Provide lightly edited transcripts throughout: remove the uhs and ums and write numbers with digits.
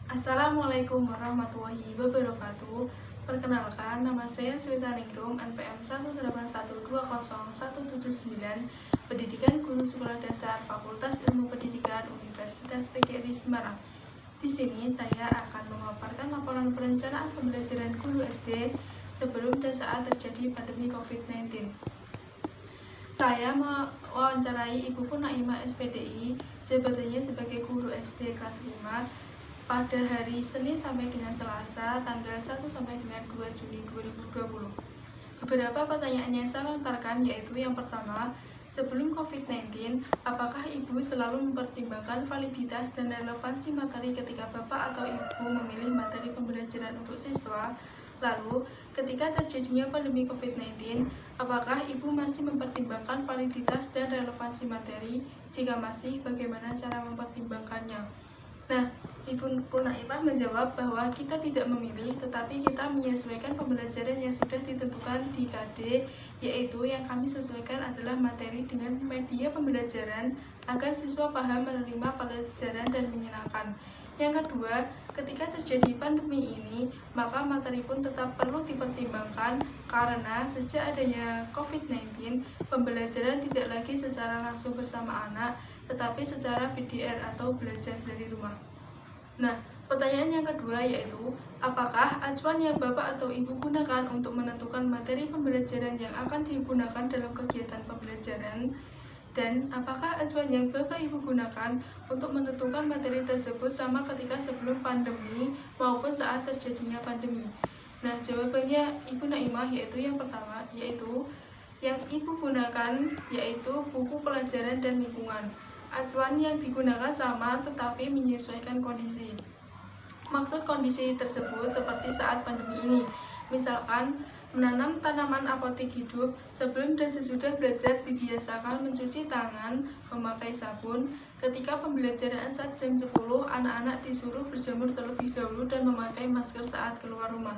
Assalamualaikum warahmatullahi wabarakatuh. Perkenalkan, nama saya Sweta Ningrum, NPM 181201179, Pendidikan Guru Sekolah Dasar Fakultas Ilmu Pendidikan Universitas TGRI Semarang. Di sini saya akan memaparkan laporan perencanaan pembelajaran guru SD sebelum dan saat terjadi pandemi COVID-19. Saya mewawancarai Ibu Punaima SPDI, jabatannya sebagai guru SD kelas 5, pada hari Senin sampai dengan Selasa, tanggal 1 sampai dengan 2 Juni 2020. Beberapa pertanyaan yang saya lontarkan yaitu yang pertama, sebelum COVID-19, apakah Ibu selalu mempertimbangkan validitas dan relevansi materi ketika Bapak atau Ibu memilih materi pembelajaran untuk siswa? Lalu, ketika terjadinya pandemi COVID-19, apakah Ibu masih mempertimbangkan validitas dan relevansi materi? Jika masih, bagaimana cara mempertimbangkannya? Nah, Ibu Punaimah menjawab bahwa kita tidak memilih, tetapi kita menyesuaikan pembelajaran yang sudah ditentukan di KD, yaitu yang kami sesuaikan adalah materi dengan media pembelajaran agar siswa paham menerima pelajaran dan menyenangkan. Yang kedua, ketika terjadi pandemi ini, maka materi pun tetap perlu dipertimbangkan karena sejak adanya COVID-19, pembelajaran tidak lagi secara langsung bersama anak, tetapi secara VDR atau belajar dari rumah. Nah, pertanyaan yang kedua yaitu, apakah acuan yang Bapak atau Ibu gunakan untuk menentukan materi pembelajaran yang akan digunakan dalam kegiatan pembelajaran? Dan apakah acuan yang Bapak Ibu gunakan untuk menentukan materi tersebut sama ketika sebelum pandemi maupun saat terjadinya pandemi? Nah, jawabannya Ibu Naimah yaitu yang pertama, yaitu yang Ibu gunakan yaitu buku pelajaran dan lingkungan. Acuan yang digunakan sama tetapi menyesuaikan kondisi. Maksud kondisi tersebut seperti saat pandemi ini, misalkan menanam tanaman apotik hidup. Sebelum dan sesudah belajar dibiasakan mencuci tangan, memakai sabun. Ketika pembelajaran saat jam 10, anak-anak disuruh berjemur terlebih dahulu dan memakai masker saat keluar rumah.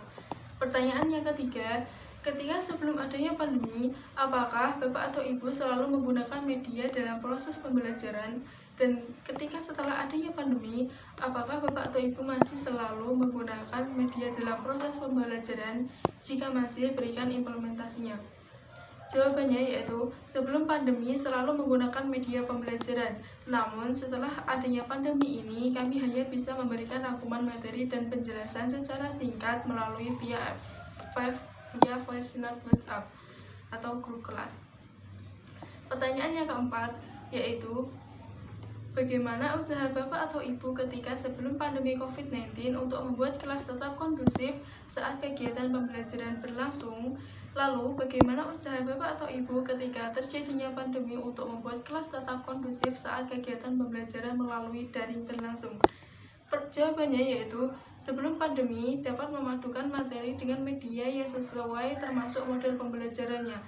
Pertanyaan yang ketiga, ketika sebelum adanya pandemi, apakah Bapak atau Ibu selalu menggunakan media dalam proses pembelajaran? Dan ketika setelah adanya pandemi, apakah Bapak atau Ibu masih selalu menggunakan media dalam proses pembelajaran? Jika masih, berikan implementasinya. Jawabannya yaitu, sebelum pandemi selalu menggunakan media pembelajaran. Namun, setelah adanya pandemi ini, kami hanya bisa memberikan rangkuman materi dan penjelasan secara singkat melalui via voice note WhatsApp atau grup kelas. Pertanyaan yang keempat yaitu, bagaimana usaha Bapak atau Ibu ketika sebelum pandemi COVID-19 untuk membuat kelas tetap kondusif saat kegiatan pembelajaran berlangsung? Lalu, bagaimana usaha Bapak atau Ibu ketika terjadinya pandemi untuk membuat kelas tetap kondusif saat kegiatan pembelajaran melalui daring berlangsung? Jawabannya yaitu, sebelum pandemi dapat memadukan materi dengan media yang sesuai termasuk model pembelajarannya.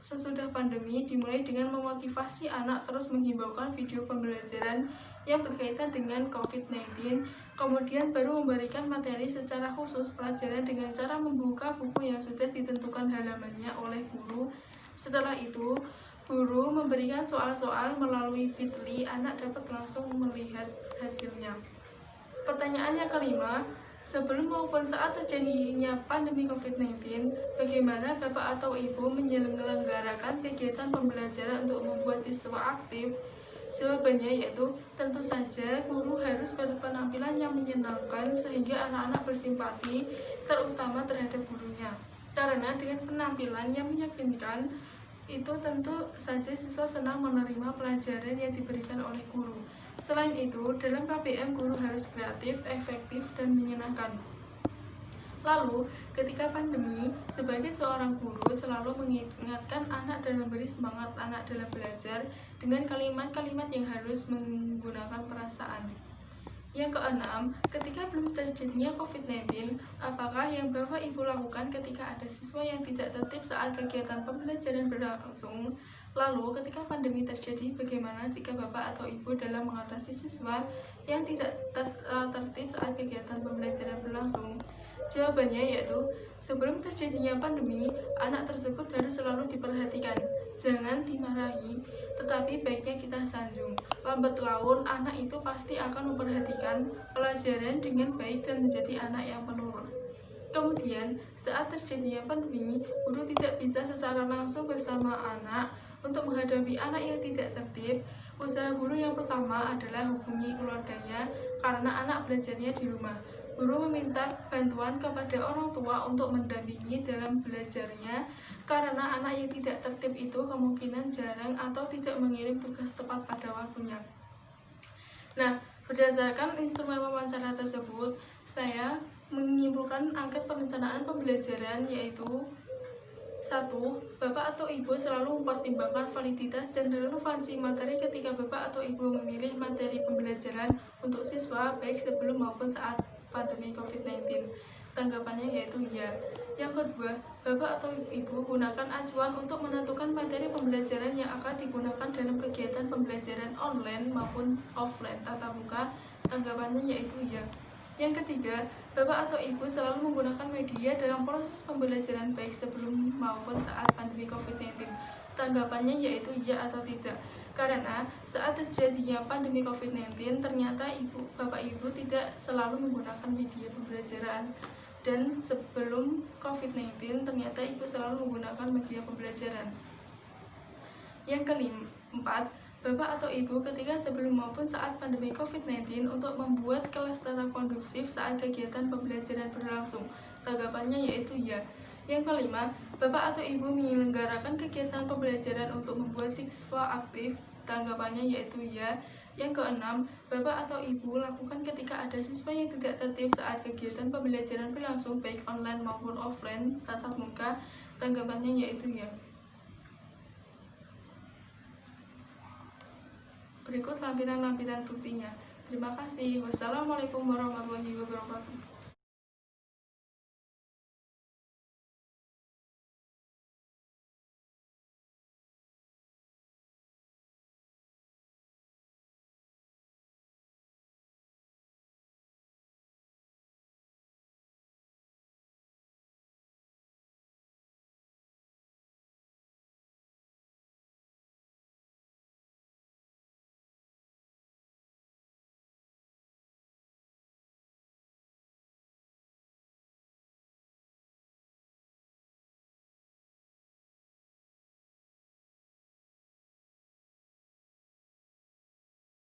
Sesudah pandemi dimulai dengan memotivasi anak terus menghimaukan video pembelajaran yang berkaitan dengan COVID-19, kemudian baru memberikan materi secara khusus pelajaran dengan cara membuka buku yang sudah ditentukan halamannya oleh guru. Setelah itu, guru memberikan soal-soal melalui Bitly, anak dapat langsung melihat hasilnya. Pertanyaan yang kelima, sebelum maupun saat terjadinya pandemi COVID-19, bagaimana Bapak atau Ibu menyelenggarakan kegiatan pembelajaran untuk membuat siswa aktif? Jawabannya yaitu, tentu saja guru harus berpenampilan yang menyenangkan sehingga anak-anak bersimpati, terutama terhadap gurunya. Karena dengan penampilan yang meyakinkan, itu tentu saja siswa senang menerima pelajaran yang diberikan oleh guru. Selain itu, dalam KBM guru harus kreatif, efektif, dan menyenangkan. Lalu, ketika pandemi, sebagai seorang guru selalu mengingatkan anak dan memberi semangat anak dalam belajar dengan kalimat-kalimat yang harus menggunakan perasaan. Yang keenam, ketika belum terjadinya COVID-19, apakah yang Bapak Ibu lakukan ketika ada siswa yang tidak tertib saat kegiatan pembelajaran berlangsung? Lalu, ketika pandemi terjadi, bagaimana sikap Bapak atau Ibu dalam mengatasi siswa yang tidak tertib saat kegiatan pembelajaran berlangsung? Jawabannya yaitu, sebelum terjadinya pandemi, anak tersebut harus selalu diperhatikan. Jangan dimarahi, tetapi baiknya kita sanjung. Lambat laun, anak itu pasti akan memperhatikan pelajaran dengan baik dan menjadi anak yang penurut. Kemudian, saat terjadinya pandemi, guru tidak bisa secara langsung bersama anak untuk menghadapi anak yang tidak tertib. Usaha guru yang pertama adalah hubungi keluarganya karena anak belajarnya di rumah. Guru meminta bantuan kepada orang tua untuk mendampingi dalam belajarnya karena anak yang tidak tertib itu kemungkinan jarang atau tidak mengirim tugas tepat pada waktunya. Nah, berdasarkan instrumen wawancara tersebut, saya menyimpulkan angket perencanaan pembelajaran yaitu 1. Bapak atau Ibu selalu mempertimbangkan validitas dan relevansi materi ketika Bapak atau Ibu memilih materi pembelajaran untuk siswa baik sebelum maupun saat pandemi COVID-19. Tanggapannya yaitu ya. Yang kedua, Bapak atau Ibu gunakan acuan untuk menentukan materi pembelajaran yang akan digunakan dalam kegiatan pembelajaran online maupun offline tatap muka. Tanggapannya yaitu ya. Yang ketiga, Bapak atau Ibu selalu menggunakan media dalam proses pembelajaran baik sebelum maupun saat pandemi COVID-19. Tanggapannya yaitu ya atau tidak. Karena saat terjadinya pandemi COVID-19, ternyata Bapak Ibu tidak selalu menggunakan media pembelajaran. Dan sebelum COVID-19, ternyata Ibu selalu menggunakan media pembelajaran. Yang keempat, Bapak atau Ibu ketika sebelum maupun saat pandemi COVID-19 untuk membuat kelas tatap kondusif saat kegiatan pembelajaran berlangsung. Tanggapannya yaitu ya. Yang kelima, Bapak atau Ibu menyelenggarakan kegiatan pembelajaran untuk membuat siswa aktif. Tanggapannya yaitu ya. Yang keenam, Bapak atau Ibu lakukan ketika ada siswa yang tidak tertib saat kegiatan pembelajaran berlangsung baik online maupun offline tatap muka. Tanggapannya yaitu ya. Berikut lampiran-lampiran buktinya. Terima kasih. Wassalamualaikum warahmatullahi wabarakatuh.